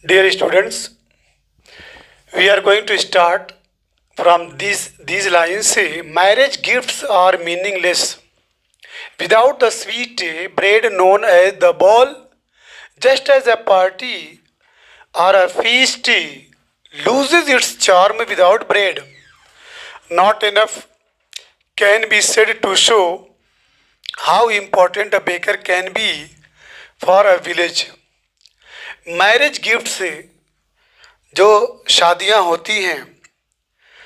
Dear students, we are going to start from these lines. Marriage gifts are meaningless without the sweet bread known as the ball, just as a party or a feast loses its charm without bread. Not enough can be said to show how important a baker can be for a village. Marriage gift से जो शादियां होती हैं,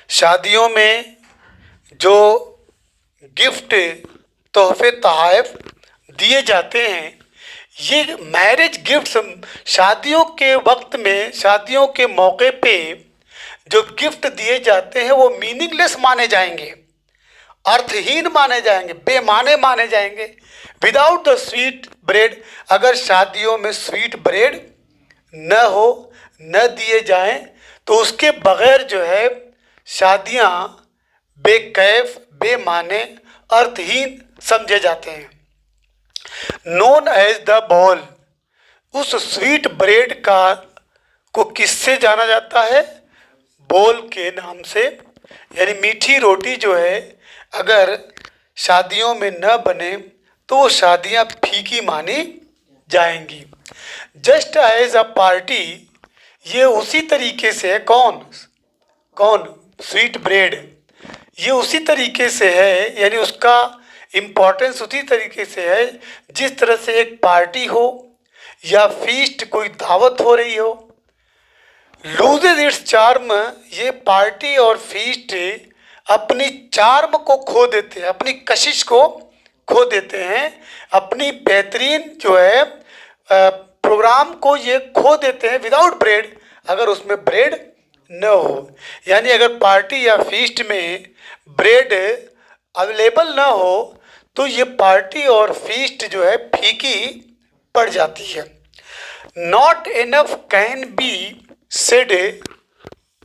शादियों में जो gift तोहफे तोहफ़ दिए जाते हैं, ये मैरिज गिफ्ट्स शादियों के वक्त में, शादियों के मौके पे जो गिफ्ट दिए जाते हैं वो मीनिंगलेस माने जाएंगे, अर्थहीन माने जाएंगे, बेमाने माने जाएंगे। विदाउट द स्वीट ब्रेड, अगर शादियों में स्वीट ब्रेड न हो, न दिए जाएं, तो उसके बगैर जो है शादियां बेकैफ, बेमाने, अर्थहीन समझे जाते हैं। नोन एज द बॉल, उस स्वीट ब्रेड का को किससे जाना जाता है? बोल के नाम से। यानी मीठी रोटी जो है अगर शादियों में न बने तो वो शादियां फीकी मानी जाएंगी। जस्ट एज अ पार्टी, ये उसी तरीके से है। कौन स्वीट ब्रेड, ये उसी तरीके से है, यानी उसका इम्पोर्टेंस उसी तरीके से है जिस तरह से एक पार्टी हो या फीस्ट, कोई दावत हो रही हो। लूजेज इट्स चार्म, ये पार्टी और फीस्ट अपनी चार्म को खो देते हैं, अपनी कशिश को खो देते हैं, अपनी बेहतरीन जो है प्रोग्राम को ये खो देते हैं विदाउट ब्रेड, अगर उसमें ब्रेड न हो। यानी अगर पार्टी या फीस्ट में ब्रेड अवेलेबल न हो तो ये पार्टी और फीस्ट जो है फीकी पड़ जाती है। Not enough can be said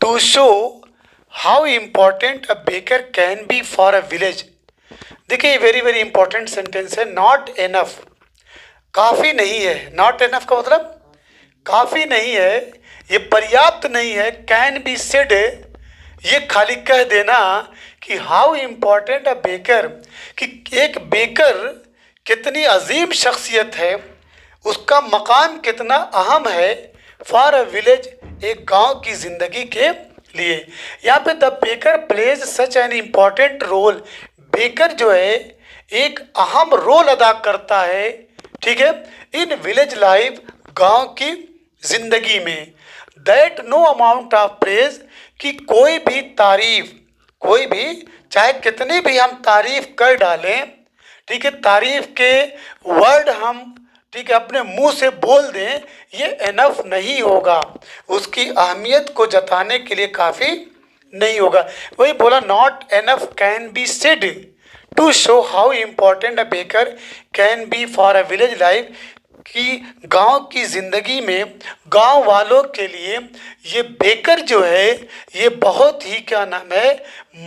to show how important a baker can be for a village. देखिए ये वेरी वेरी इंपॉर्टेंट सेंटेंस है। नॉट इनफ, काफ़ी नहीं है। नॉट इनफ का मतलब काफ़ी नहीं है, ये पर्याप्त नहीं है। कैन बी सेड, ये खाली कह देना कि हाउ इम्पॉर्टेंट अ बेकर, कि एक बेकर कितनी अजीम शख्सियत है, उसका मकाम कितना अहम है फॉर अ विलेज, एक गांव की ज़िंदगी के लिए। यहाँ पे the baker plays such an important role, baker जो है एक अहम रोल अदा करता है, ठीक है, इन विलेज लाइफ, गांव की जिंदगी में। That no amount of praise, कि कोई भी तारीफ, कोई भी चाहे कितनी भी हम तारीफ कर डालें, ठीक है, तारीफ के वर्ड हम, ठीक है, अपने मुंह से बोल दें, ये इनफ नहीं होगा, उसकी अहमियत को जताने के लिए काफ़ी नहीं होगा। वही बोला, not enough can be said to show how important a baker can be for a village life, कि गांव की ज़िंदगी में, गांव वालों के लिए ये बेकर जो है ये बहुत ही, क्या नाम है,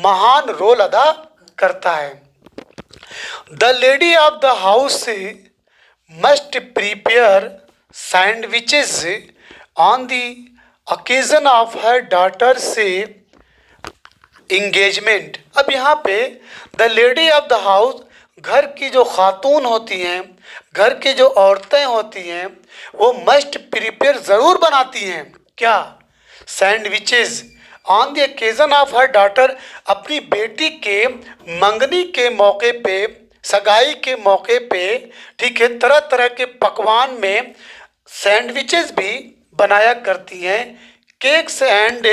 महान रोल अदा करता है। The lady of the house must prepare sandwiches on the occasion of her daughter से इंगेजमेंट। अब यहाँ पे the lady of the house, घर की जो खातून होती हैं, घर की जो औरतें होती हैं, वो मस्ट प्रिपेयर ज़रूर बनाती हैं, क्या? Sandwiches on the occasion of her daughter, अपनी बेटी के मंगनी के मौके पे, सगाई के मौके पे, ठीक है, तरह तरह के पकवान में सैंडविचेस भी बनाया करती हैं। Cakes and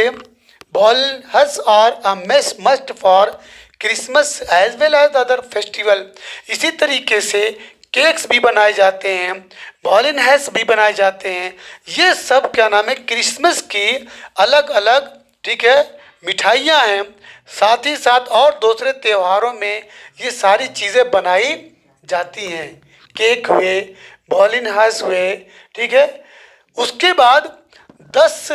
balls are a must for Christmas as well as other festival. इसी तरीके से केक्स भी बनाए जाते हैं, बॉलिन हैस भी बनाए जाते हैं। ये सब, क्या नाम है, क्रिसमस की अलग अलग, ठीक है, मिठाइयाँ हैं। साथ ही साथ और दूसरे त्योहारों में ये सारी चीज़ें बनाई जाती हैं। केक हुए, बॉलिन हैस हुए, ठीक है। उसके बाद 10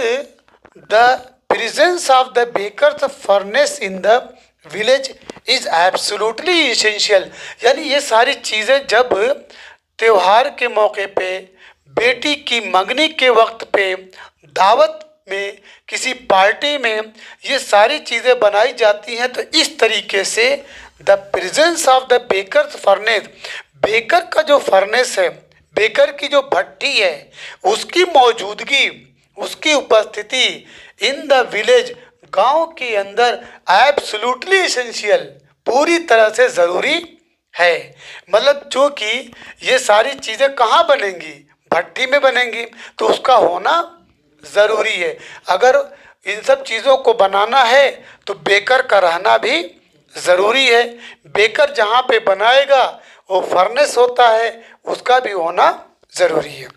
the presence of the baker furnace in the village is absolutely essential. यानी ये सारी चीज़ें जब त्यौहार के मौके पे, बेटी की मंगनी के वक्त पे दावत में, किसी पार्टी में ये सारी चीज़ें बनाई जाती हैं। तो इस तरीके से the presence of the bakers furnace, baker का जो फर्नेस है, बेकर की जो भट्टी है, उसकी मौजूदगी, उसकी उपस्थिति इन द विलेज, गांव के अंदर एब्सोल्युटली एसेंशियल, पूरी तरह से ज़रूरी है। मतलब जो कि ये सारी चीज़ें कहाँ बनेंगी, भट्टी में बनेंगी, तो उसका होना ज़रूरी है। अगर इन सब चीज़ों को बनाना है तो बेकर का रहना भी ज़रूरी है। बेकर जहाँ पे बनाएगा वो फर्नेस होता है, उसका भी होना ज़रूरी है।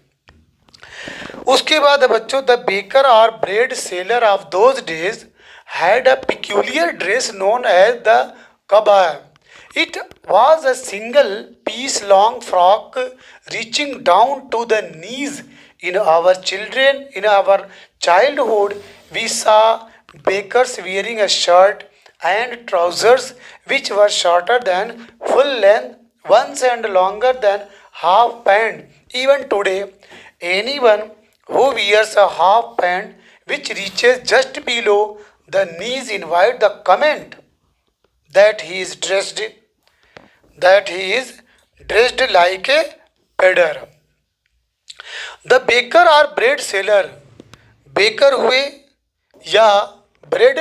उसके बाद है बच्चों, द बेकर और bread seller of those days had a peculiar dress known as the kabai. It was a single piece long frock reaching down to the knees. In our childhood, we saw bakers wearing a shirt and trousers which were shorter than full length once and longer than half pant. Even today, anyone who wears a half pant which reaches just below the knees invite the comment that he is dressed like a pedder. The baker और bread seller, baker हुए या bread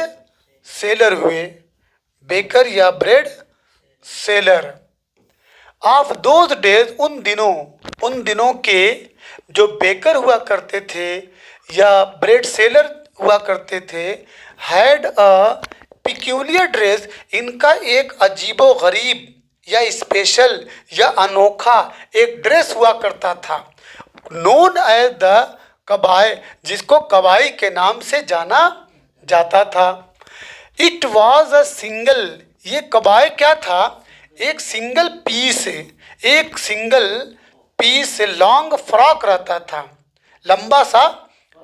seller हुए, baker या bread seller of those days, उन दिनों के जो baker हुआ करते थे या ब्रेड सेलर हुआ करते थे, हैड अ पिक्यूलियर ड्रेस, इनका एक अजीबो गरीब या स्पेशल या अनोखा एक ड्रेस हुआ करता था, नोन एज द कबाय, जिसको कबाई के नाम से जाना जाता था। इट वॉज अ सिंगल, ये कबाय क्या था, एक सिंगल पीस लॉन्ग फ्रॉक रहता था, लंबा सा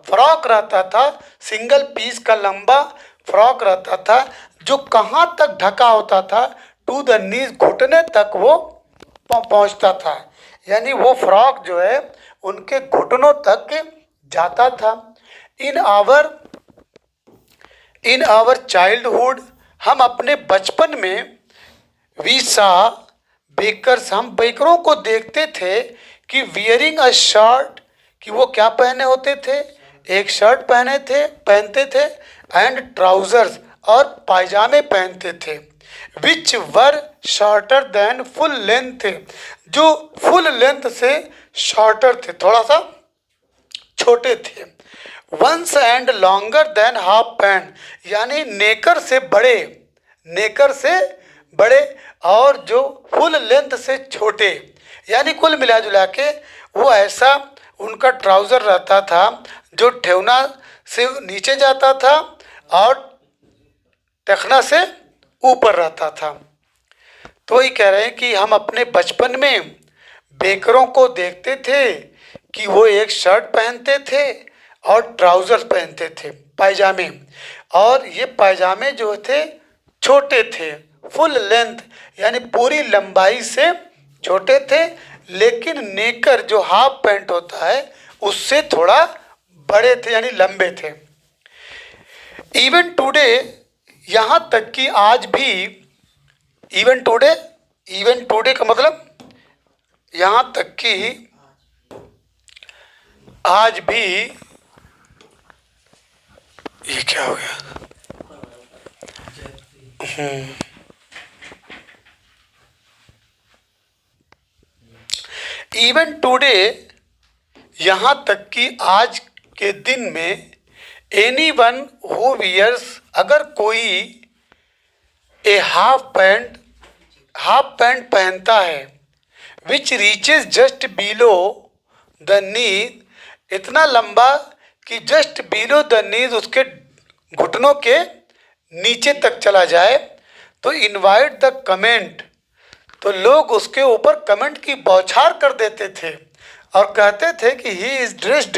फ्रॉक रहता था, सिंगल पीस का लंबा फ्रॉक रहता था, जो कहाँ तक ढका होता था, टू द नीज, घुटने तक वो पहुँचता था। यानी वो फ्रॉक जो है उनके घुटनों तक जाता था। इन आवर चाइल्डहुड, हम अपने बचपन में, वी सा बेकर्स, हम बेकरों को देखते थे कि वियरिंग अ शर्ट, कि वो क्या पहने होते थे, एक शर्ट पहनते थे एंड ट्राउजर्स, और पायजामे पहनते थे, which were shorter than full length, जो फुल लेंथ से शॉर्टर थे, थोड़ा सा छोटे थे, once and longer than half pant, यानी नेकर से बड़े और जो फुल लेंथ से छोटे, यानी कुल मिला जुला के वो ऐसा उनका ट्राउज़र रहता था जो ठेवना से नीचे जाता था और टखना से ऊपर रहता था। तो वही कह रहे हैं कि हम अपने बचपन में बेकरों को देखते थे कि वो एक शर्ट पहनते थे और ट्राउज़र्स पहनते थे, पायजामे, और ये पायजामे जो थे छोटे थे, फुल लेंथ यानी पूरी लंबाई से छोटे थे, लेकिन नेकर जो हाफ पैंट होता है उससे थोड़ा बड़े थे, यानी लंबे थे। इवन टुडे, यहाँ तक कि आज भी, इवन टुडे का मतलब यहाँ तक कि आज भी, ये क्या हो गया, इवन टुडे, यहाँ तक कि आज के दिन में, एनी वन हु वियर्स, अगर कोई ए हाफ पैंट पहनता है, which reaches just below the knees, इतना लंबा कि जस्ट बिलो द नीज, उसके घुटनों के नीचे तक चला जाए, तो इनवाइट द कमेंट, तो लोग उसके ऊपर कमेंट की बौछार कर देते थे और कहते थे कि he is dressed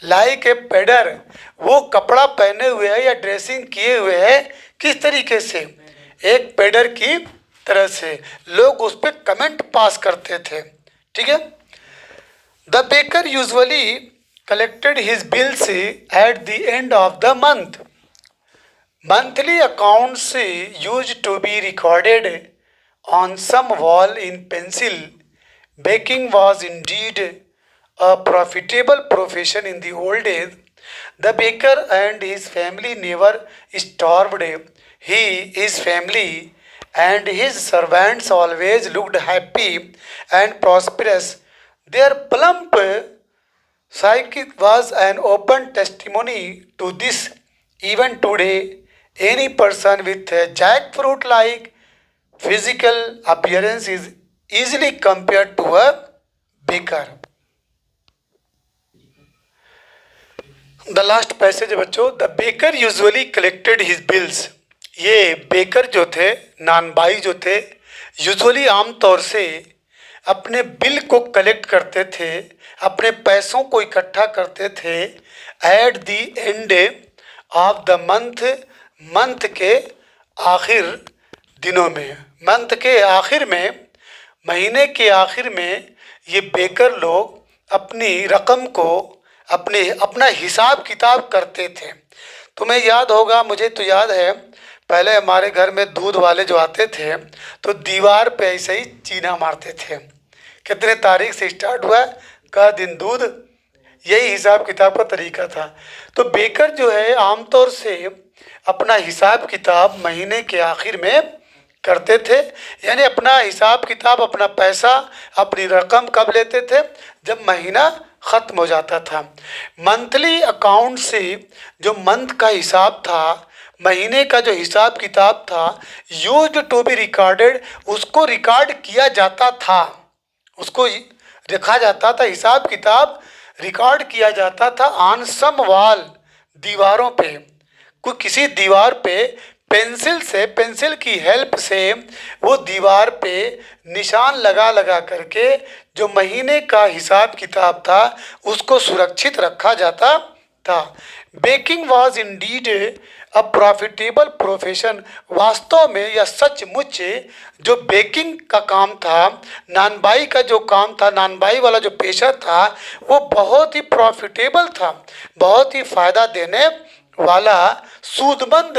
like a पेडर, वो कपड़ा पहने हुए है या ड्रेसिंग किए हुए है किस तरीके से, एक पेडर की तरह से लोग उस पर कमेंट पास करते थे। ठीक है। The baker usually collected his bills at the end of the month. Monthly accounts used to be recorded on some wall in pencil. Baking was indeed a profitable profession in the old days. The baker and his family never starved. He, his family, and his servants always looked happy and prosperous. Their plump psyche was an open testimony to this. Even today, any person with a jackfruit like physical appearance is easily compared to a baker. The last passage बच्चों, the baker usually collected his bills. ये baker जो थे, नानबाई जो थे, usually आमतौर से अपने bill को कलेक्ट करते थे, अपने पैसों को इकट्ठा करते थे at the end of the month, month के आखिर दिनों में, मंथ के आखिर में, महीने के आखिर में ये बेकर लोग अपनी रकम को अपना हिसाब किताब करते थे. तुम्हें याद होगा, मुझे तो याद है, पहले हमारे घर में दूध वाले जो आते थे तो दीवार पे ऐसे ही चीना मारते थे, कितने तारीख से स्टार्ट हुआ, का दिन दूध, यही हिसाब किताब का तरीका था. तो बेकर जो है आमतौर से अपना हिसाब किताब महीने के आखिर में करते थे. यानी अपना हिसाब किताब, अपना पैसा, अपनी रकम कब लेते थे, जब महीना ख़त्म हो जाता था. मंथली अकाउंट से जो मंथ का हिसाब था, महीने का जो हिसाब किताब था, यूज्ड टू बी रिकॉर्डेड, उसको रिकॉर्ड किया जाता था, उसको लिखा जाता था, हिसाब किताब रिकॉर्ड किया जाता था ऑन सम वॉल, दीवारों पे, कोई किसी दीवार पे पेंसिल से, पेंसिल की हेल्प से वो दीवार पे निशान लगा लगा करके जो महीने का हिसाब किताब था उसको सुरक्षित रखा जाता था. Baking was indeed a profitable profession. वास्तव में या सचमुच जो बेकिंग का काम था, नानबाई का जो काम था, नानबाई वाला जो पेशा था, वो बहुत ही प्रॉफिटेबल था, बहुत ही फ़ायदा देने वाला सूदमंद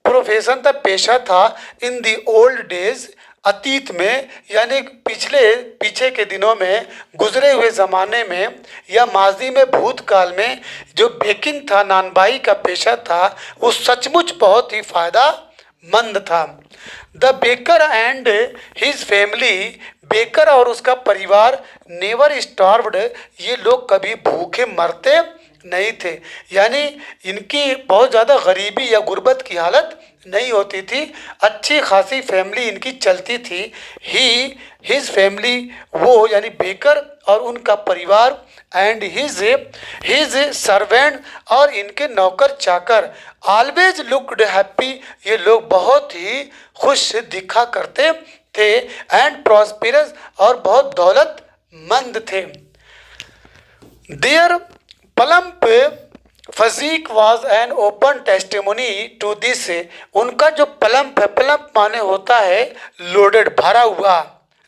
प्रोफेशन था, पेशा था. इन दी ओल्ड डेज, अतीत में, यानी पीछे के दिनों में, गुजरे हुए ज़माने में या माजी में, भूतकाल में जो बेकिंग था, नानबाई का पेशा था, वो सचमुच बहुत ही फ़ायदामंद था. The baker and his family, baker और उसका परिवार, नेवर स्टार्व्ड, ये लोग कभी भूखे मरते नहीं थे. यानी इनकी बहुत ज़्यादा गरीबी या गुर्बत की हालत नहीं होती थी, अच्छी खासी फैमिली इनकी चलती थी. हिज फैमिली, वो यानी बेकर और उनका परिवार, एंड हिज सर्वेंट, और इनके नौकर चाकर, ऑलवेज लुक्ड हैप्पी, ये लोग बहुत ही खुश दिखा करते थे, एंड प्रॉस्पेरस, और बहुत दौलतमंद थे. Their plump physique was an open testimony to this. उनका जो प्लम्प है, प्लम्प माने होता है लोडेड, भरा हुआ,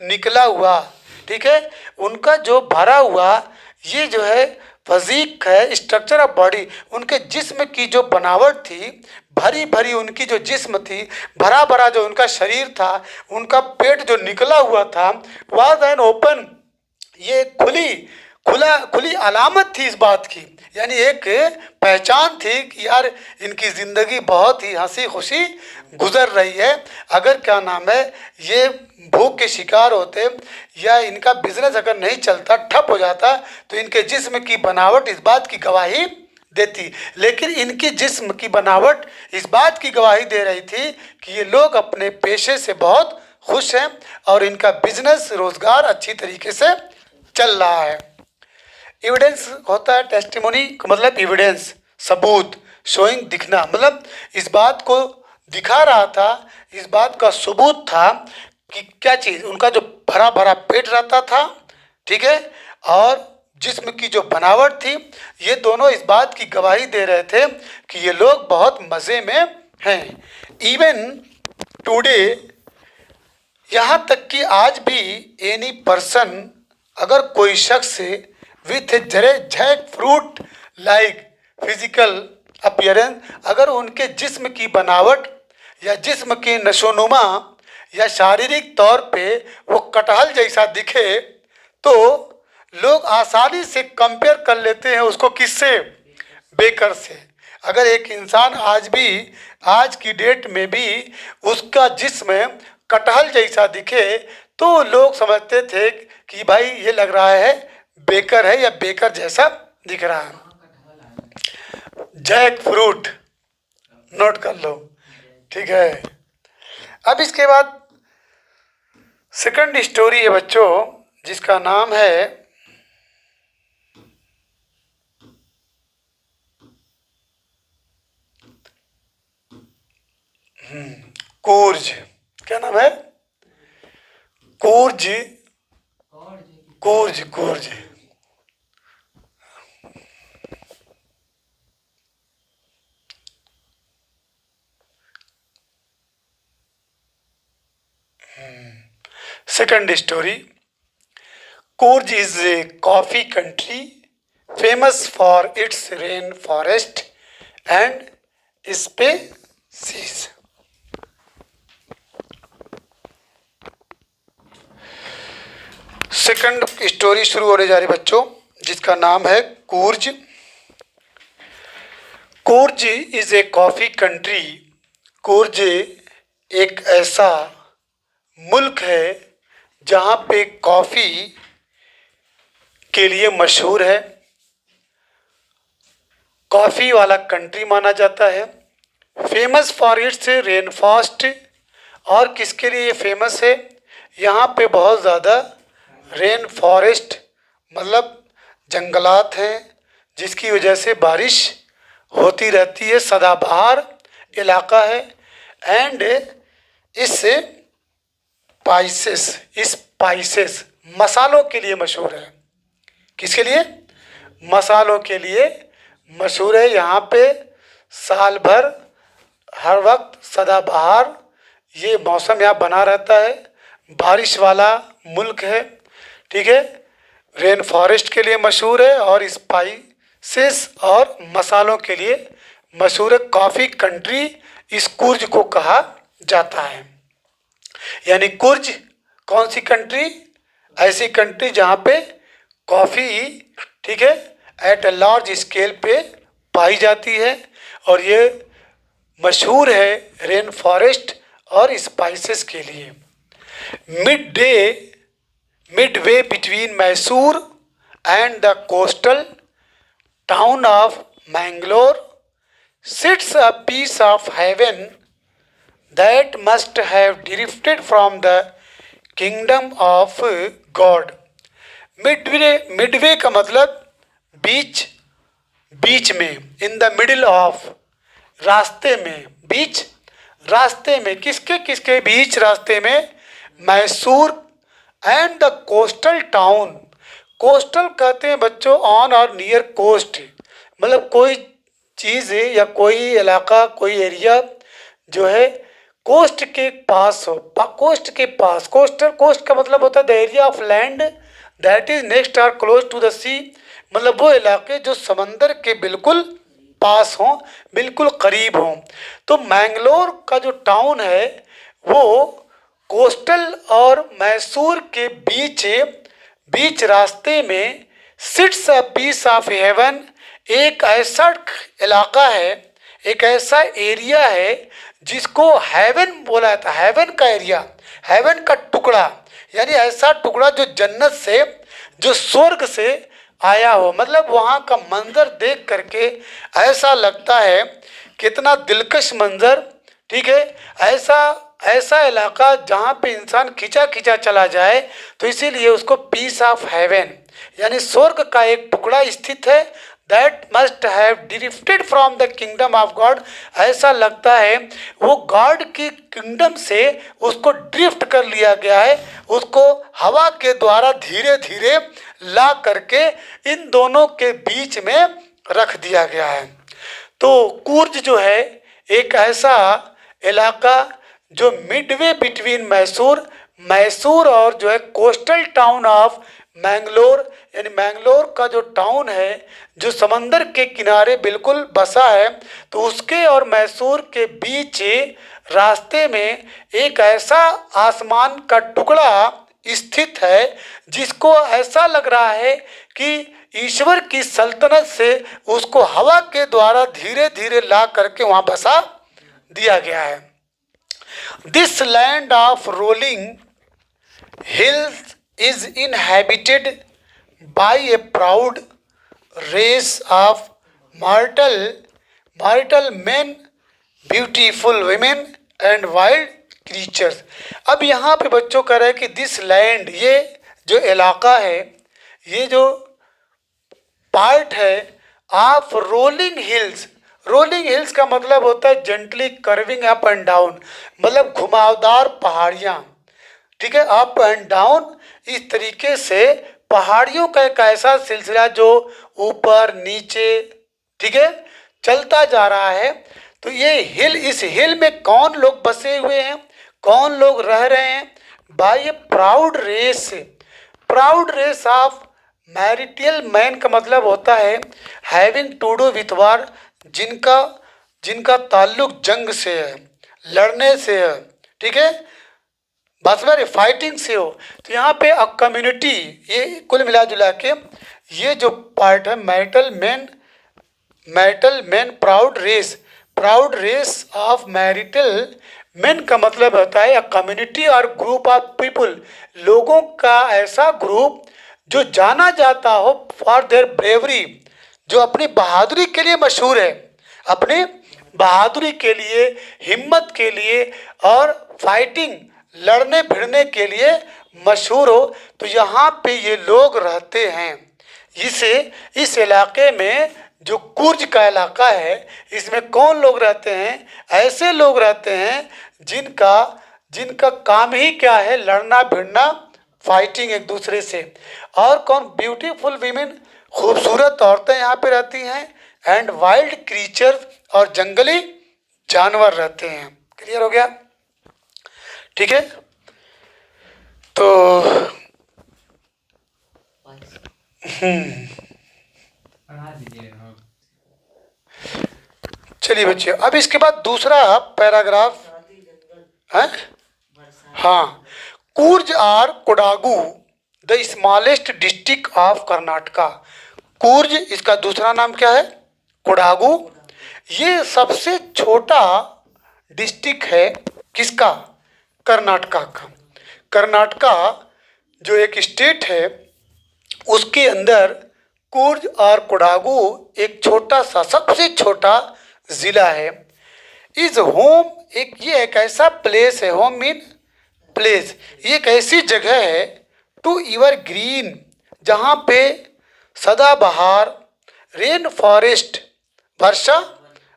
निकला हुआ, ठीक है, उनका जो भरा हुआ, ये जो है फजीक है, स्ट्रक्चर ऑफ बॉडी, उनके जिस्म की जो बनावट थी, भरी भरी उनकी जो जिस्म थी, भरा भरा जो उनका शरीर था, उनका पेट जो निकला हुआ था, वाज एन ओपन, ये खुली अलामत थी इस बात की, यानी एक पहचान थी कि यार इनकी ज़िंदगी बहुत ही हंसी खुशी गुजर रही है. अगर क्या नाम है, ये भूख के शिकार होते या इनका बिजनेस अगर नहीं चलता, ठप हो जाता, तो इनके जिस्म की बनावट इस बात की गवाही देती. लेकिन इनकी जिस्म की बनावट इस बात की गवाही दे रही थी कि ये लोग अपने पेशे से बहुत खुश हैं और इनका बिजनेस, रोज़गार अच्छी तरीके से चल रहा है. एविडेंस होता है, टेस्टिमोनी का मतलब एविडेंस, सबूत, शोइंग, दिखना, मतलब इस बात को दिखा रहा था, इस बात का सबूत था कि क्या चीज़, उनका जो भरा भरा पेट रहता था, ठीक है, और जिस्म की जो बनावट थी, ये दोनों इस बात की गवाही दे रहे थे कि ये लोग बहुत मज़े में हैं. इवन टुडे, यहाँ तक कि आज भी, एनी पर्सन, अगर कोई शख्स with jackfruit like physical appearance, अगर उनके जिस्म की बनावट या जिस्म की नशोनुमा या शारीरिक तौर पे वो कटहल जैसा दिखे तो लोग आसानी से कंपेयर कर लेते हैं उसको किससे, बेकर से। अगर एक इंसान आज भी, आज की डेट में भी उसका जिस्म कटहल जैसा दिखे तो लोग समझते थे कि भाई ये लग रहा है बेकर है या बेकर जैसा दिख रहा है। जैक फ्रूट नोट कर लो, ठीक है। अब इसके बाद सेकंड स्टोरी है बच्चों, जिसका नाम है कूर्ज। क्या नाम है? कूर्ज, कूर्ज, कूर्ज। Second story. Coorg is a coffee country famous for its rainforest and species. Second story शुरू होने जा रही बच्चों, जिसका नाम है कूर्ज। कूर्ज इज ए कॉफी कंट्री। कूर्ज एक ऐसा मुल्क है जहाँ पे कॉफ़ी के लिए मशहूर है, कॉफ़ी वाला कंट्री माना जाता है। फेमस फॉर इट्स रेनफॉरेस्ट, और किसके लिए फेमस है? यहाँ पे बहुत ज़्यादा रेन फॉरेस्ट मतलब जंगलात हैं, जिसकी वजह से बारिश होती रहती है, सदाबहार इलाका है। एंड इस स्पाइसेस मसालों के लिए मशहूर है। किसके लिए? मसालों के लिए मशहूर है। यहाँ पे साल भर हर वक्त सदाबहार ये मौसम यहाँ बना रहता है, बारिश वाला मुल्क है, ठीक है। रेन फॉरेस्ट के लिए मशहूर है और स्पाइसेस और मसालों के लिए मशहूर है। कॉफ़ी कंट्री इस कूर्ज को कहा जाता है। यानी कूर्ज कौन सी कंट्री? ऐसी कंट्री जहाँ पे कॉफ़ी, ठीक है, एट अ लार्ज स्केल पे पाई जाती है, और ये मशहूर है रेन फॉरेस्ट और स्पाइसेस के लिए। midway between Mysore and the coastal town of Mangalore sits a piece of heaven that must have drifted from the kingdom of God. midway का मतलब बीच, बीच में, इन द मिडिल ऑफ, रास्ते में, बीच रास्ते में, किसके किसके बीच? रास्ते में Mysore and the coastal town. Coastal कहते हैं बच्चों ऑन और नियर कोस्ट, मतलब कोई चीज़ या कोई इलाका, कोई एरिया जो है कोस्ट के पास हो, कोस्ट के पास। कोस्टल, कोस्ट का मतलब होता है the area of land that is next or close to the sea, मतलब वो इलाके जो समंदर के बिल्कुल पास हों, बिल्कुल करीब हों। तो मैंगलोर का जो टाउन है वो कोस्टल और मैसूर के बीच रास्ते में sits a piece of heaven, एक ऐसा इलाका है, एक ऐसा एरिया है जिसको हेवन बोला जाता है। हेवन का एरिया, हेवन का टुकड़ा, यानी ऐसा टुकड़ा जो जन्नत से, जो स्वर्ग से आया हो। मतलब वहाँ का मंजर देख करके ऐसा लगता है, कितना दिलकश मंजर, ठीक है। ऐसा इलाका जहाँ पे इंसान खिंचा खिंचा चला जाए, तो इसीलिए उसको पीस ऑफ हेवन यानी स्वर्ग का एक टुकड़ा स्थित है। That must have drifted from the kingdom of God, ऐसा लगता है वो गॉड की किंगडम से उसको ड्रिफ्ट कर लिया गया है, उसको हवा के द्वारा धीरे धीरे ला करके इन दोनों के बीच में रख दिया गया है। तो कूर्ज जो है एक ऐसा इलाका जो मिडवे बिटवीन मैसूर और जो है कोस्टल टाउन ऑफ मैंगलोर, यानी मैंगलोर का जो टाउन है जो समंदर के किनारे बिल्कुल बसा है, तो उसके और मैसूर के बीच रास्ते में एक ऐसा आसमान का टुकड़ा स्थित है जिसको ऐसा लग रहा है कि ईश्वर की सल्तनत से उसको हवा के द्वारा धीरे धीरे ला करके वहां बसा दिया गया है। This land of rolling hills is inhabited by a proud race of mortal men, beautiful women and wild creatures। अब यहाँ पे बच्चों कह रहे हैं कि दिस लैंड, ये जो इलाका है, ये जो पार्ट है of rolling hills. Rolling hills का मतलब होता है gently curving up and down, मतलब घुमावदार पहाड़ियाँ, ठीक है, अप एंड डाउन। इस तरीके से पहाड़ियों का एक ऐसा सिलसिला जो ऊपर नीचे, ठीक है, चलता जा रहा है। तो ये हिल, इस हिल में कौन लोग बसे हुए हैं, कौन लोग रह रहे हैं? By a proud race. Proud race of martial man का मतलब होता है having to do with war, जिनका ताल्लुक जंग से है, लड़ने से है, ठीक है, बस बार फाइटिंग से हो। तो यहाँ पे अ कम्युनिटी, ये कुल मिला जुला के ये जो पार्ट है martial man proud race of martial men का मतलब होता है अ कम्युनिटी और ग्रुप ऑफ पीपुल, लोगों का ऐसा ग्रुप जो जाना जाता हो फॉर देयर ब्रेवरी, जो अपनी बहादुरी के लिए मशहूर है, अपनी बहादुरी के लिए, हिम्मत के लिए और फाइटिंग, लड़ने भिड़ने के लिए मशहूर हो। तो यहाँ पे ये लोग रहते हैं। इस इलाके में जो कुर्ज का इलाका है, इसमें कौन लोग रहते हैं? ऐसे लोग रहते हैं जिनका काम ही क्या है, लड़ना भिड़ना, फाइटिंग एक दूसरे से। और कौन? ब्यूटीफुल वीमेन, खूबसूरत औरतें यहाँ पे रहती हैं, एंड वाइल्ड क्रीचर, और जंगली जानवर रहते हैं। क्लियर हो गया? ठीक है, तो चलिए बच्चे, अब इसके बाद दूसरा पैराग्राफ है। हाँ, Coorg or Kodagu the smallest district of Karnataka. Coorg, इसका दूसरा नाम क्या है? कोडागु। ये सबसे छोटा डिस्ट्रिक्ट है किसका? कर्नाटका का। कर्नाटका जो एक स्टेट है उसके अंदर कूर्ज और कोडागु एक छोटा सा, सबसे छोटा ज़िला है। इज होम, ये एक ऐसा प्लेस है, होम मीन प्लेस, ये एक ऐसी जगह है टू इवर ग्रीन, जहाँ पे सदाबहार, रेन फॉरेस्ट, वर्षा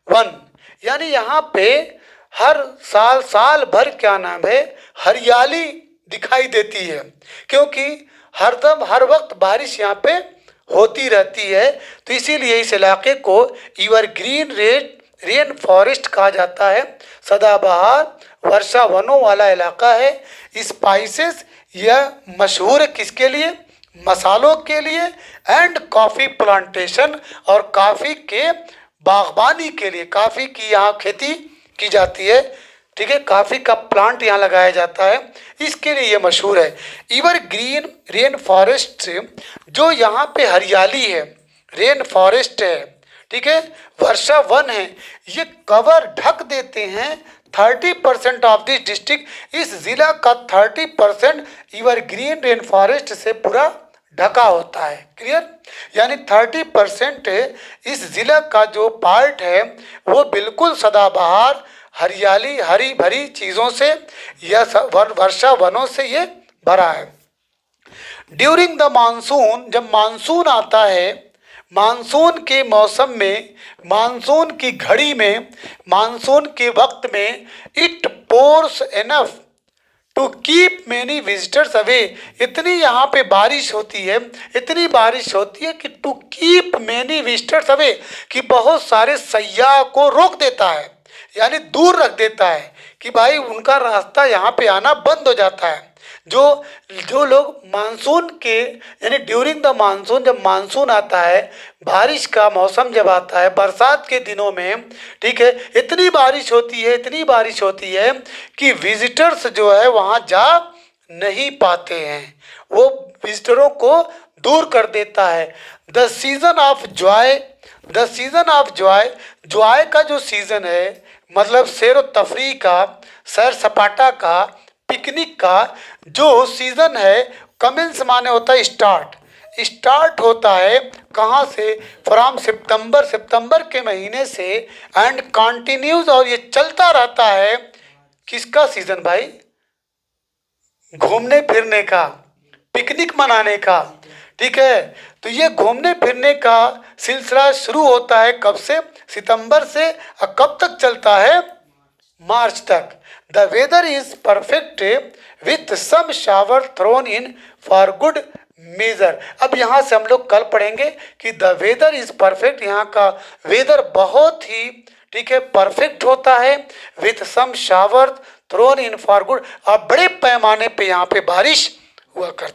वन, यानी यहाँ पे हर साल भर क्या नाम है, हरियाली दिखाई देती है, क्योंकि हर वक्त बारिश यहाँ पे होती रहती है। तो इसीलिए इस इलाके को इवर ग्रीन रेन फॉरेस्ट कहा जाता है। सदाबहार वर्षा वनों वाला इलाका है। स्पाइसेस, यह मशहूर है किसके लिए? मसालों के लिए, एंड कॉफ़ी प्लांटेशन, और काफ़ी के बागबानी के लिए, काफ़ी की यहाँ खेती की जाती है, ठीक है, काफ़ी का प्लांट यहाँ लगाया जाता है, इसके लिए ये मशहूर है। इवर ग्रीन रेन फॉरेस्ट, जो यहाँ पे हरियाली है, रेन फॉरेस्ट है, ठीक है, वर्षा वन है, ये कवर ढक देते हैं 30% ऑफ दिस डिस्ट्रिक्ट। इस जिला का 30% इवर ग्रीन रेन फॉरेस्ट से पूरा ढका होता है। क्लियर? यानी 30% इस जिला का जो पार्ट है वो बिल्कुल सदाबहार, हरियाली, हरी भरी चीज़ों से या वर्षा वनों से ये भरा है। ड्यूरिंग द मानसून, जब मानसून आता है, मानसून के मौसम में, मानसून की घड़ी में, मानसून के वक्त में, it pours enough to keep many visitors away, इतनी यहाँ पे बारिश होती है, इतनी बारिश होती है कि to keep many visitors away, कि बहुत सारे सयाह को रोक देता है, यानी दूर रख देता है, कि भाई उनका रास्ता यहाँ पे आना बंद हो जाता है। जो जो लोग मानसून के यानी ड्यूरिंग द मानसून, जब मानसून आता है, बारिश का मौसम जब आता है, बरसात के दिनों में, ठीक है, इतनी बारिश होती है, इतनी बारिश होती है कि विजिटर्स जो है वहाँ जा नहीं पाते हैं, वो विजिटरों को दूर कर देता है। The season of Joy, the season of Joy, Joy का जो सीजन है मतलब सैर व तफरीह का, सैर सपाटा का, पिकनिक का जो सीजन है, कमेंस माने होता है स्टार्ट, स्टार्ट होता है कहाँ से, फ्रॉम सितंबर, सितंबर के महीने से, एंड कंटिन्यूज, और ये चलता रहता है। किसका सीजन भाई? घूमने फिरने का, पिकनिक मनाने का, ठीक है। तो ये घूमने फिरने का सिलसिला शुरू होता है कब से? सितंबर से, और कब तक चलता है? मार्च तक। The weather is perfect with some shower thrown in for good measure. अब यहाँ से हम लोग कल पढ़ेंगे कि द वेदर इज परफेक्ट, यहाँ का वेदर बहुत ही, ठीक है, परफेक्ट होता है, with some shower thrown in for good, और बड़े पैमाने पे यहाँ पे बारिश हुआ करती